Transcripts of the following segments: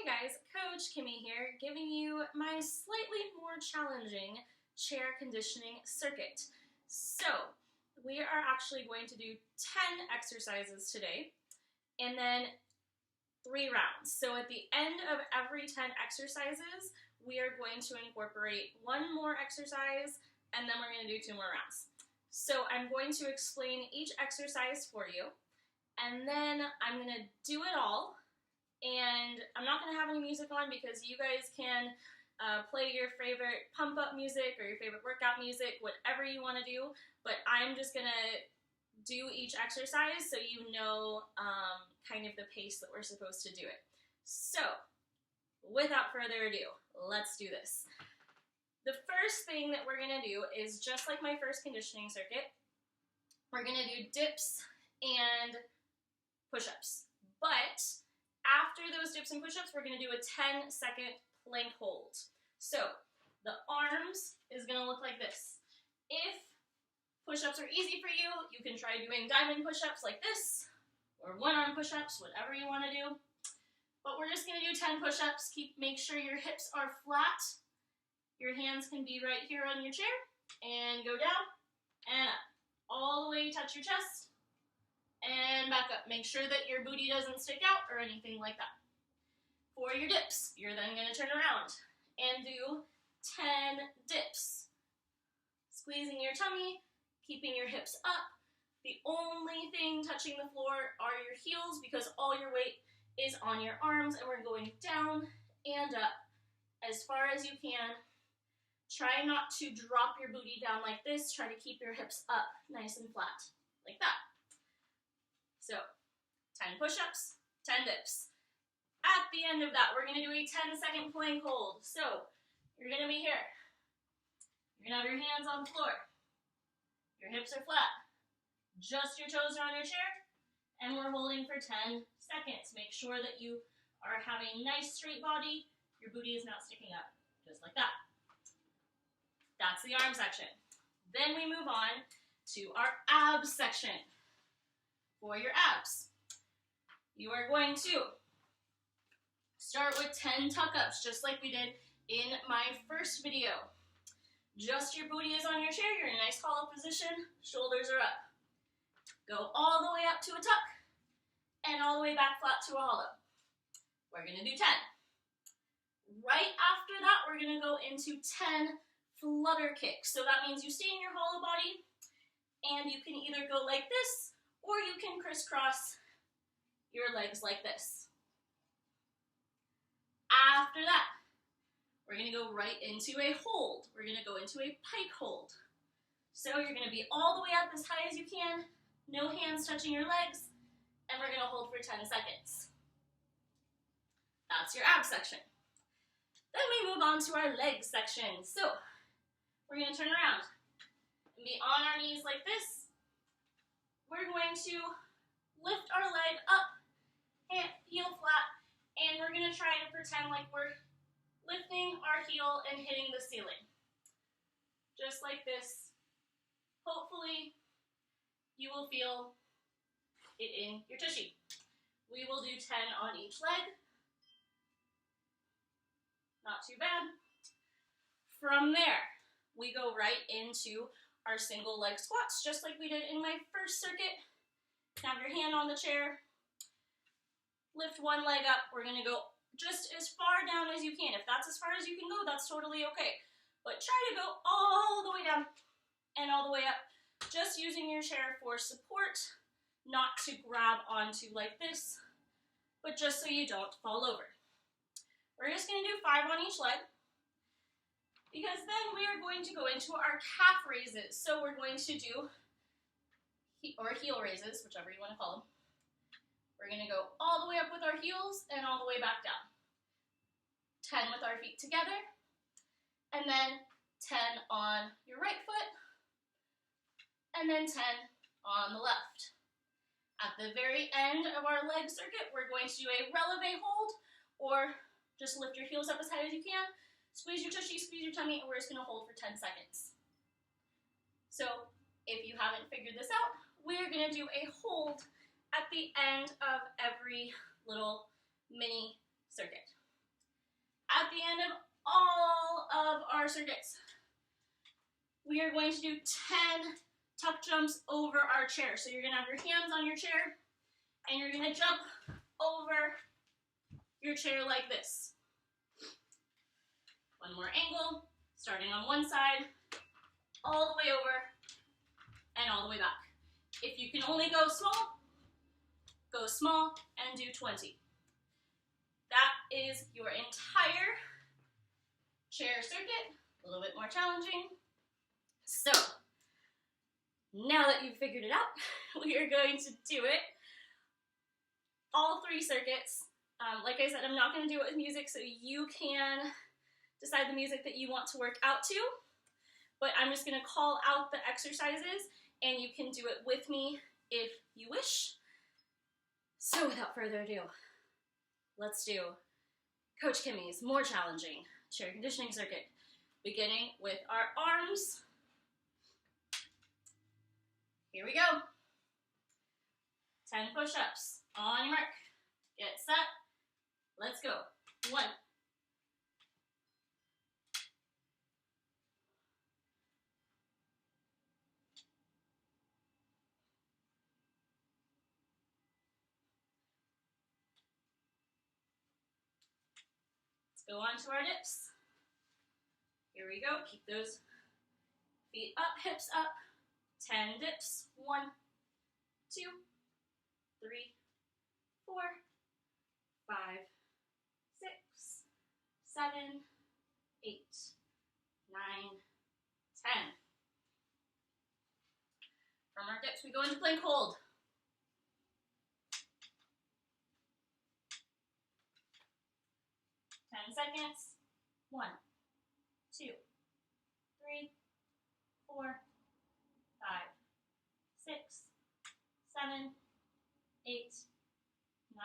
Hey guys, Coach Kimi here, giving you my slightly more challenging chair conditioning circuit. So, we are actually going to do 10 exercises today, and then 3 rounds. So at the end of every 10 exercises, we are going to incorporate 1 more exercise, and then we're going to do 2 more rounds. So I'm going to explain each exercise for you, and then I'm going to do it all. And I'm not going to have any music on because you guys can play your favorite pump-up music or your favorite workout music, whatever you want to do. But I'm just going to do each exercise so you know kind of the pace that we're supposed to do it. So, without further ado, let's do this. The first thing that we're going to do is just like my first conditioning circuit. We're going to do dips and push-ups. But after those dips and push-ups, we're going to do a 10-second plank hold. So the arms is going to look like this. If push-ups are easy for you, you can try doing diamond push-ups like this, or one-arm push-ups, whatever you want to do. But we're just going to do 10 push-ups. Make sure your hips are flat. Your hands can be right here on your chair. And go down and up. All the way touch your chest. And back up. Make sure that your booty doesn't stick out or anything like that. For your dips, you're then going to turn around and do 10 dips. Squeezing your tummy, keeping your hips up. The only thing touching the floor are your heels because all your weight is on your arms, and we're going down and up as far as you can. Try not to drop your booty down like this. Try to keep your hips up nice and flat like that. So, 10 push-ups, 10 dips. At the end of that, we're going to do a 10-second plank hold. So, you're going to be here. You're going to have your hands on the floor. Your hips are flat. Just your toes are on your chair. And we're holding for 10 seconds. Make sure that you are having a nice straight body. Your booty is not sticking up. Just like that. That's the arm section. Then we move on to our abs section. For your abs, you are going to start with 10 tuck-ups, just like we did in my first video. Just your booty is on your chair, you're in a nice hollow position, shoulders are up. Go all the way up to a tuck, and all the way back flat to a hollow. We're going to do 10. Right after that, we're going to go into 10 flutter kicks. So that means you stay in your hollow body, and you can either go like this, or you can crisscross your legs like this. After that, we're going to go right into a hold. We're going to go into a pike hold. So you're going to be all the way up as high as you can, no hands touching your legs, and we're going to hold for 10 seconds. That's your ab section. Then we move on to our leg section. So we're going to turn around and be on our knees like this. We're going to lift our leg up, heel flat, and we're going to try to pretend like we're lifting our heel and hitting the ceiling. Just like this. Hopefully, you will feel it in your tushy. We will do 10 on each leg. Not too bad. From there, we go right into our single leg squats, just like we did in my first circuit. Have your hand on the chair. Lift one leg up. We're going to go just as far down as you can. If that's as far as you can go, that's totally okay. But try to go all the way down and all the way up, just using your chair for support, not to grab onto like this, but just so you don't fall over. We're just going to do 5 on each leg, because then we are going to go into our calf raises. So we're going to do, or heel raises, whichever you want to call them. We're going to go all the way up with our heels and all the way back down. 10 with our feet together, and then 10 on your right foot, and then 10 on the left. At the very end of our leg circuit, we're going to do a releve hold, or just lift your heels up as high as you can. Squeeze your tushy, squeeze your tummy, and we're just going to hold for 10 seconds. So, if you haven't figured this out, we're going to do a hold at the end of every little mini circuit. the end of all of our circuits, we are going to do 10 tuck jumps over our chair. So you're going to have your hands on your chair, and you're going to jump over your chair like this. One more angle, starting on one side, all the way over, and all the way back. If you can only go small, and do 20. That is your entire chair circuit, a little bit more challenging. So, now that you've figured it out, we are going to do it. All 3 circuits. Like I said, I'm not going to do it with music, so you can decide the music that you want to work out to. But I'm just going to call out the exercises, and you can do it with me if you wish. So without further ado, let's do Coach Kimi's more challenging chair conditioning circuit, beginning with our arms. Here we go. 10 push-ups. On your mark. Get set. Let's go. 1. Let's go on to our dips. Here we go. Keep those feet up, hips up. 10 dips. 1, 2, 3, 4, 5, 6, 7, 8, 9, 10. From our dips, we go into plank hold. 10 seconds. 1, 2, 3, 4, 5, 6, 7, 8, 9,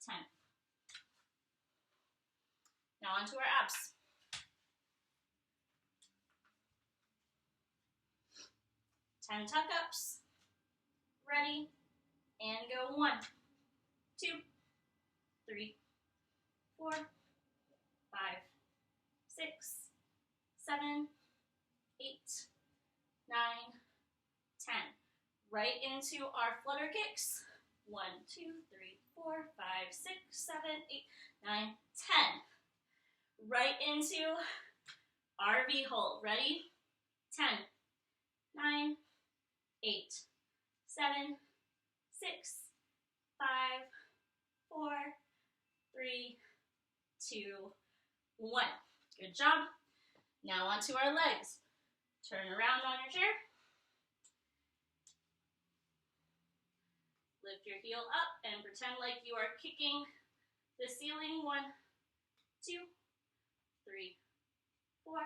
10. Now onto our abs. 10 tuck-ups. Ready, and go. 1, 2, 3, 4, 5, 6, 7, 8, 9, 10. Right into our flutter kicks. 1, 2, 3, 4, 5, 6, 7, 8, 9, 10. Right into our V hold. Ready? 10, 9, 8, 7, 6, 5, 4, 3, 2, 1. Good job. Now onto our legs. Turn around on your chair. Lift your heel up and pretend like you are kicking the ceiling. 1, 2, 3, 4, 5,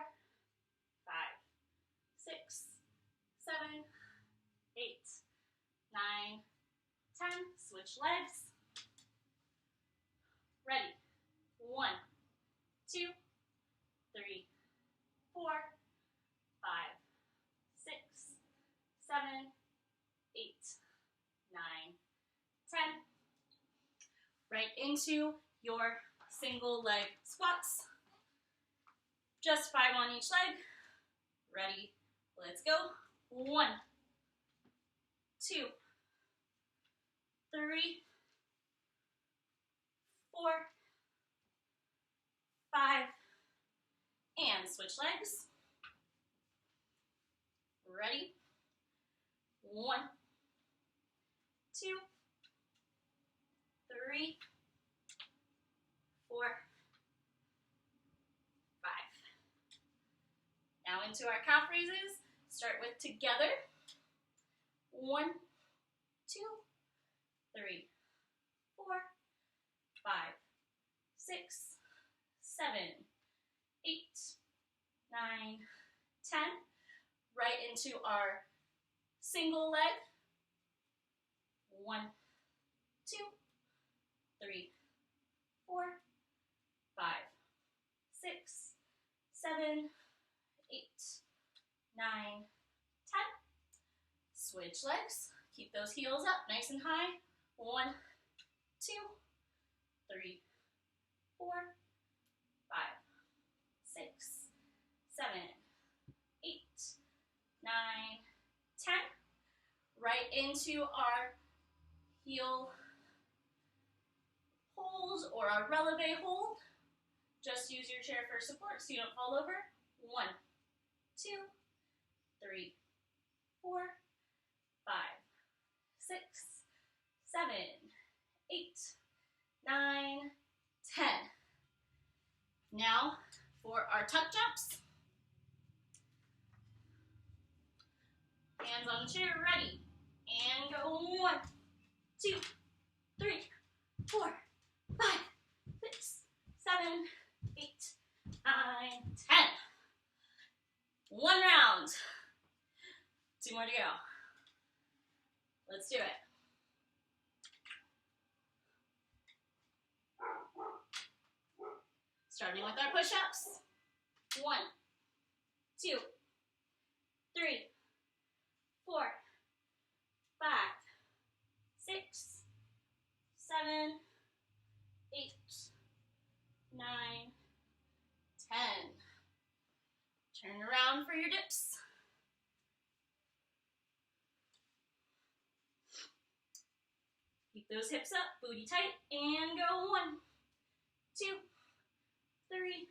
6, 7, 8, 9, 10. Switch legs. Ready. 1, 2, 3, 4, 5, 6, 7, 8, 9, 10. Right into your single leg squats. Just 5 on each leg. Ready? Let's go. 1, 2, 3, 4, 5, and switch legs. Ready? 1, 2, 3, 4, 5. Now into our calf raises. Start with together. 1, 2, 3, 4, 5, 6, 7, 8, 9, 10. Right into our single leg. 1, 2, 3, 4, 5, 6, 7, 8, 9, 10. Switch legs. Keep those heels up nice and high. 1, 2, 3, 4, into our heel hold or our releve hold. Just use your chair for support so you don't fall over. 1, 2, 3, 4, 5, 6, 7, 8, 9, 10. Now for our tuck jumps. Hands on the chair, ready. And go 1, 2, 3, 4, 5, 6, 7, 8, 9, 10. One round. 2 more to go. Let's do it. Starting with our push-ups. 1, 2, 3, 4, 5, 6, 7, 8, 9, 10. Turn around for your dips. Keep those hips up, booty tight, and go 1, 2, 3,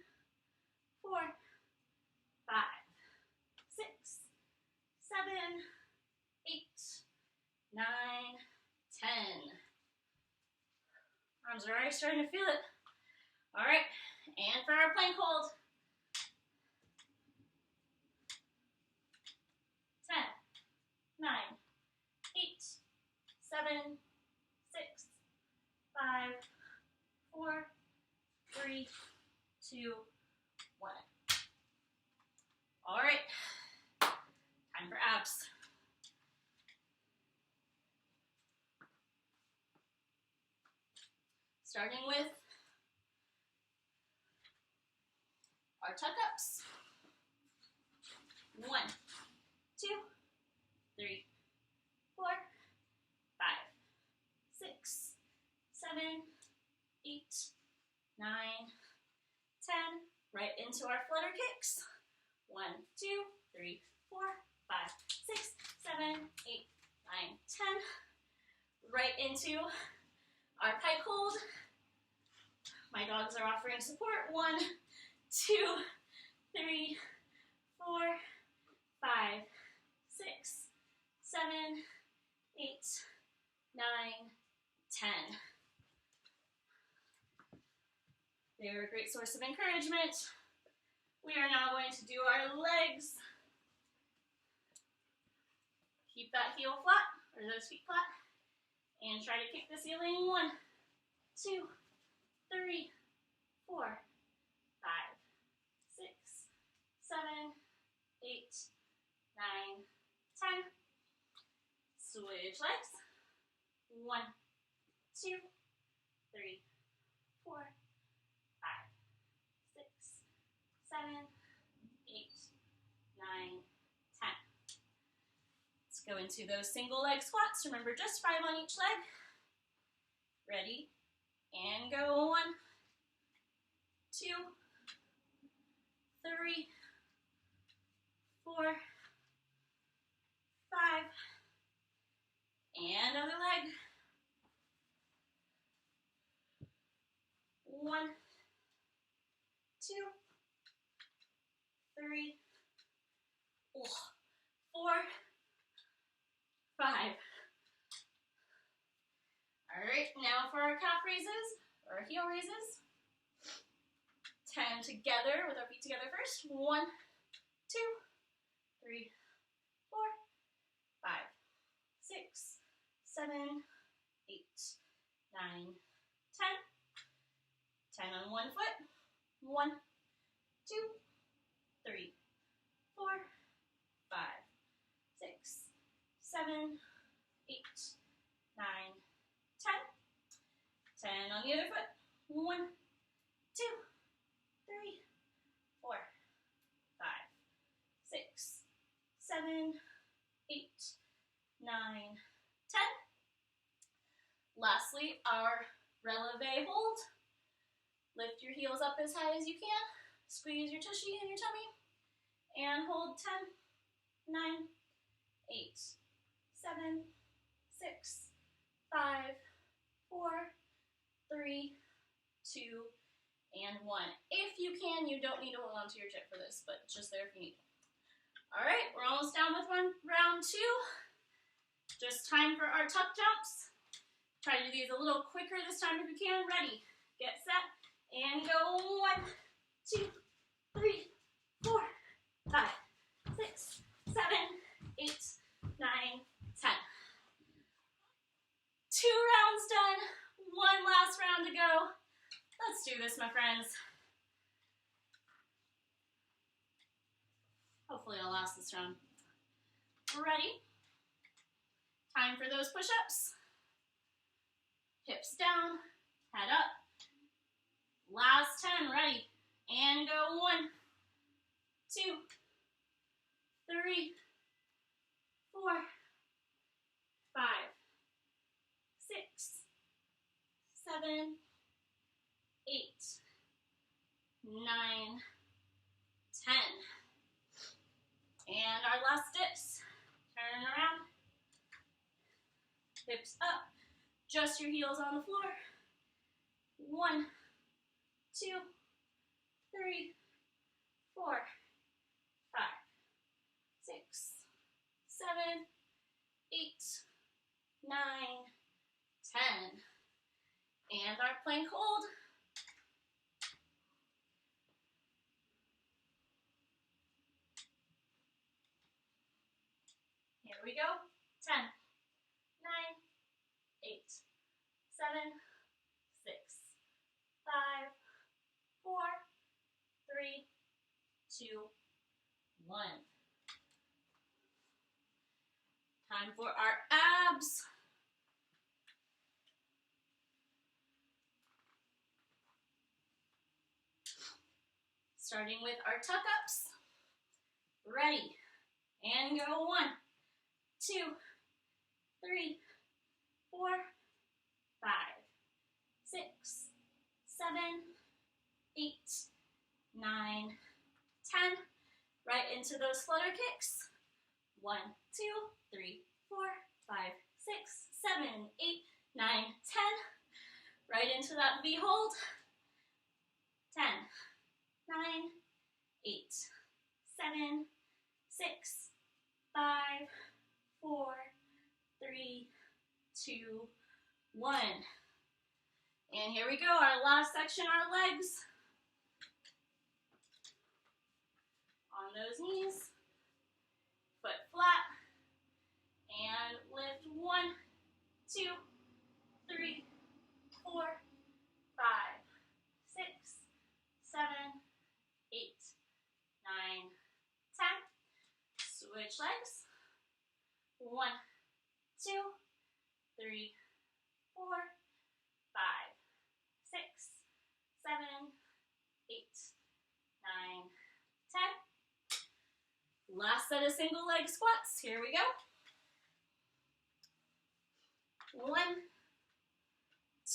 4, 5, 6, 7, 8, 9, 10. Arms are already starting to feel it. All right, and for our plank hold. 10, 9, 8, 7, 6, 5, 4, 3, 2, 1. All right, time for abs. Starting with our tuck-ups. 1, 2, 3, 4, 5, 6, 7, 8, 9, 10. Right into our flutter kicks. 1, 2, 3, 4, 5, 6, 7, 8, 9, 10. Right into our pike hold. My dogs are offering support. 1, 2, 3, 4, 5, 6, 7, 8, 9, 10. They are a great source of encouragement. We are now going to do our legs. Keep that heel flat, or those feet flat, and try to kick the ceiling. 1, 2, 3, 4, 5, 6, 7, 8, 9, 10. Switch legs. 1, 2, 3, 4, 5, 6, 7, 8, 9, 10. Let's go into those single leg squats. Remember, just 5 on each leg. Ready? And go 1, 2, 3, 4, 5, and other leg. 1, 2, 3, 4, 5. All right, now for our calf raises, or heel raises. 10 together, with our feet together first. 1, 2, 3, 4, 5, 6, 7, 8, 9, 10. 10 on one foot. 1, 2, 3, 4, 5, 6, 7, 8, 9, 10. 10 on the other foot. 1, 2, 3, 4, 5, 6, 7, 8, 9, 10. Lastly, our releve hold. Lift your heels up as high as you can. Squeeze your tushy and your tummy. And hold 10, 9, 8, 7, 6, 5, 4, 3, 2, and 1. If you can, you don't need to hold on to your chip for this, but just there if you need. All right, we're almost done with round 2. Just time for our tuck jumps. Try to do these a little quicker this time if you can. Ready, get set, and go. 1, 2, 3, 4, 5, 6, 7, 8, 9, 10. 2 rounds done. 1 last round to go. Let's do this, my friends. Hopefully I'll last this round. Ready? Time for those push-ups. Hips down, head up. Last 10, ready? And go. 1, 2, 3, 4, 5, 6, 7, 8, 9, 10. And our last dips. Turn around. Hips up. Just your heels on the floor. 1, 2, 3, 4, 5, 6, 7, 8, 9, 10. And our plank hold. Here we go. 10, 9, 8, 7, 6, 5, 4, 3, 2, 1. Time for our abs. Starting with our tuck-ups. Ready, and go. 1, 2, 3, 4, 5, 6, 7, 8, 9, 10. Right into those flutter kicks. 1, 2, 3, 4, 5, 6, 7, 8, 9, 10. Right into that V hold. 10, 9, 8, 7, 6, 5, 4, 3, 2, 1. And here we go, our last section, our legs. On those knees, foot flat, and lift. 1, 2, 3, 4, 5, 6, 7, 8, 9, 10. Switch legs. 1, 2, 3, 4, 5, 6, 7, 8, 9, 10. Last set of single leg squats. Here we go. 1,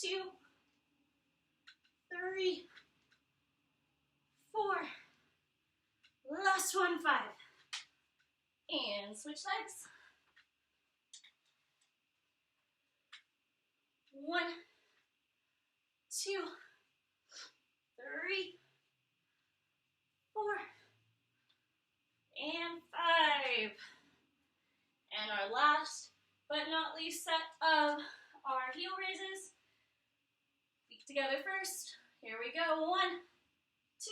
2, 3, 4. Last one, 5. And switch legs. 1, 2, 3, 4, and 5. And our last but not least set of our heel raises. Feet together first. Here we go. 1, 2,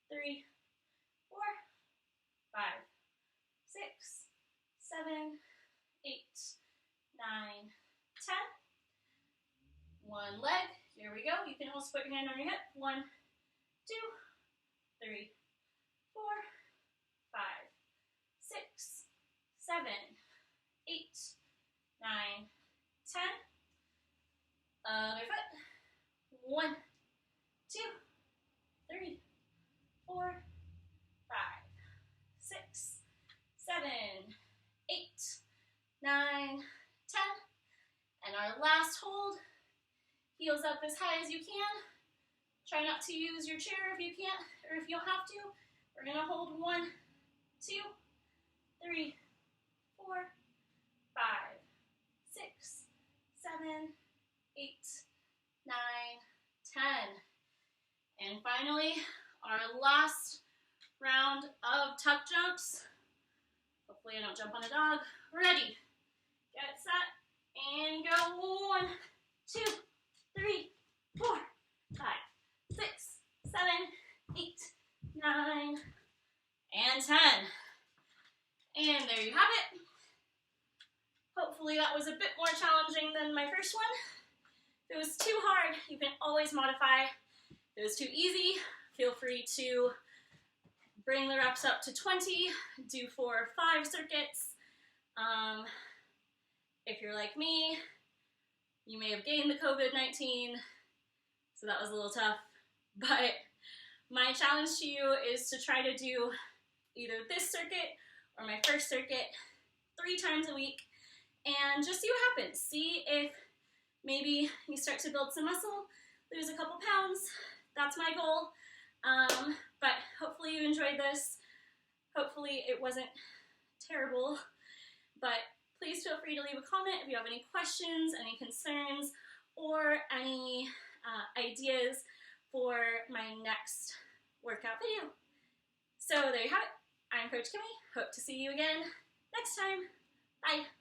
3, 4, 5, 6, 7, 8, 9, 10. One leg. Here we go. You can also put your hand on your hip. 1, 2, 3, 4, 5, 6, 7, 8, 9, 10. Other foot. 1, 2, 3, 4, 5, 6, 7, 8, 9, 10. And our last hold. Heels up as high as you can. Try not to use your chair if you can't, or if you don't have to. We're gonna hold 1, 2, 3, 4, 5, 6, 7, 8, 9, 10. And finally, our last round of tuck jumps. Hopefully I don't jump on a dog. Ready, get set, and go. 1, 2, 3, 4, 5, 6, 7, 8, 9, and 10. And there you have it. Hopefully that was a bit more challenging than my first one. If it was too hard, you can always modify. If it was too easy, feel free to bring the reps up to 20, do 4 or 5 circuits. If you're like me, you may have gained the COVID-19, so that was a little tough. But my challenge to you is to try to do either this circuit or my first circuit 3 times a week and just see what happens. See if maybe you start to build some muscle, lose a couple pounds. That's my goal. But hopefully you enjoyed this. Hopefully it wasn't terrible. But please feel free to leave a comment if you have any questions, any concerns, or any ideas for my next workout video. So there you have it. I'm Coach Kimmy. Hope to see you again next time. Bye.